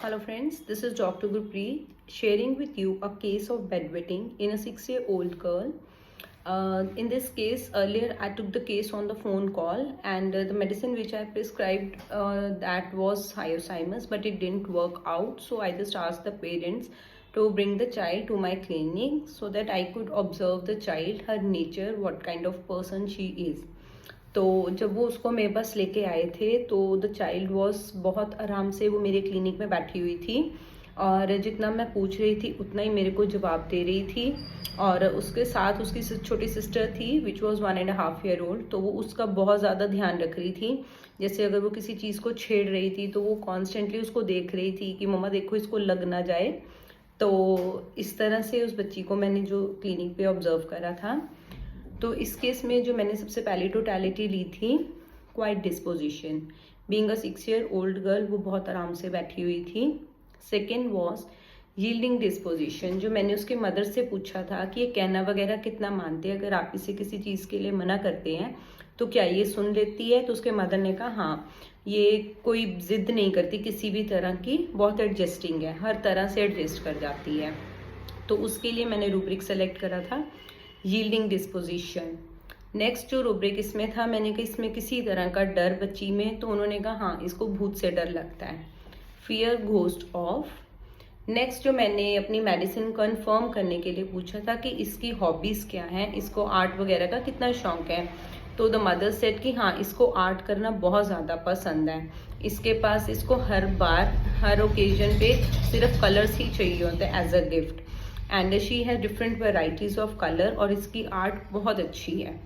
Hello friends, this is Dr. Gurpreet sharing with you a case of bedwetting in a 6-year-old girl. In this case, earlier I took the case on the phone call and the medicine which I prescribed that was hyoscyamus, but it didn't work out. So I just asked the parents to bring the child to my clinic so that I could observe the child, her nature, what kind of person she is. तो जब वो उसको मेरे पास लेके आए थे तो the child was बहुत आराम से वो मेरे क्लिनिक में बैठी हुई थी और जितना मैं पूछ रही थी उतना ही मेरे को जवाब दे रही थी। और उसके साथ उसकी छोटी सिस्टर थी विच वॉज 1.5 year old, तो वो उसका बहुत ज़्यादा ध्यान रख रही थी। जैसे अगर वो किसी चीज़ को छेड़ रही थी तो वो कॉन्स्टेंटली उसको देख रही थी कि मम्मा देखो इसको लग ना जाए। तो इस तरह से उस बच्ची को मैंने जो क्लिनिक पे ऑब्जर्व करा था। तो इस केस में जो मैंने सबसे पहली टोटलिटी ली थी, quite disposition, being a 6-year-old girl, वो बहुत आराम से बैठी हुई थी। सेकेंड वॉज यील्डिंग डिस्पोजिशन, जो मैंने उसके मदर से पूछा था कि ये कहना वगैरह कितना मानती है, अगर आप इसे किसी चीज़ के लिए मना करते हैं तो क्या ये सुन लेती है। तो उसके मदर ने कहा हाँ, ये कोई जिद नहीं करती किसी भी तरह की, बहुत एडजस्टिंग है, हर तरह से एडजस्ट कर जाती है। तो उसके लिए मैंने रूब्रिक सेलेक्ट करा था यील्डिंग डिस्पोजिशन। नेक्स्ट जो रूब्रिक इसमें था, मैंने कहा इसमें किसी तरह का डर बच्ची में, तो उन्होंने कहा हाँ इसको भूत से डर लगता है, फियर घोस्ट ऑफ। नेक्स्ट जो मैंने अपनी मेडिसिन कंफर्म करने के लिए पूछा था कि इसकी हॉबीज़ क्या हैं, इसको आर्ट वगैरह का कितना शौक है। तो द मदर सेड कि हाँ इसको आर्ट करना बहुत ज़्यादा पसंद है, इसके पास इसको हर बार हर ओकेजन पे सिर्फ कलर्स ही चाहिए होते हैं as a gift, and she has different varieties of colour, और इसकी आर्ट बहुत अच्छी है।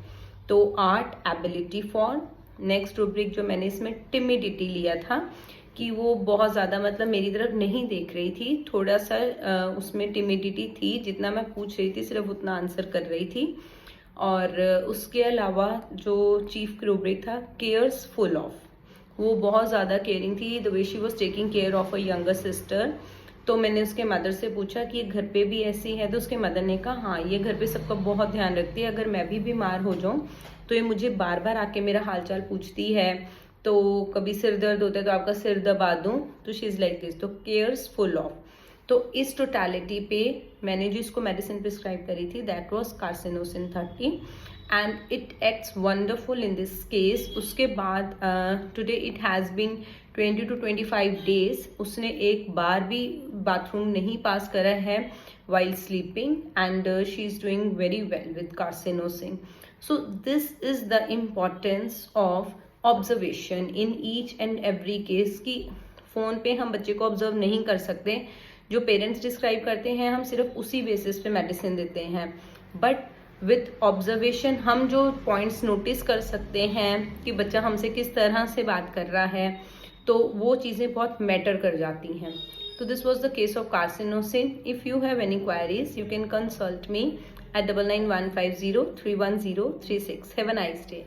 तो art, ability for. Next rubric जो मैंने इसमें टिमिडिटी लिया था कि वो बहुत ज़्यादा मतलब मेरी तरफ नहीं देख रही थी, थोड़ा सा उसमें टिमिडिटी थी, जितना मैं पूछ रही थी सिर्फ उतना आंसर कर रही थी। और उसके अलावा जो चीफ रूब्रिक था, केयर्स फुल ऑफ, वो बहुत ज़्यादा केयरिंग थी, the way she was taking care of a younger sister. तो मैंने उसके मदर से पूछा कि ये घर पे भी ऐसी है, तो उसके मदर ने कहा हाँ ये घर पे सबका बहुत ध्यान रखती है, अगर मैं भी बीमार हो जाऊँ तो ये मुझे बार बार आके मेरा हालचाल पूछती है, तो कभी सिर दर्द होता है तो आपका सिर दबा दूँ, तो शी इज़ लाइक दिस। तो केयर्स फुल ऑफ। तो इस टोटलिटी पे मैंने जो इसको मेडिसिन प्रिस्क्राइब करी थी that was carcinosin 30 and it acts wonderful in this case. उसके बाद today it has been 20 to 25 days, उसने एक बार भी बाथरूम नहीं पास करा है while sleeping, and she is doing very well with carcinosine. So this is the importance of observation in each and every case कि phone पे हम बच्चे को ऑब्जर्व नहीं कर सकते, जो पेरेंट्स डिस्क्राइब करते हैं हम सिर्फ उसी बेसिस पे मेडिसिन देते हैं, बट विथ ऑब्जर्वेशन हम जो पॉइंट्स नोटिस कर सकते हैं कि बच्चा हमसे किस तरह से बात कर रहा है, तो वो चीज़ें बहुत मैटर कर जाती हैं। तो this was the case of carcinosin. If you have any queries you can consult me at 9915031036. Have a nice day.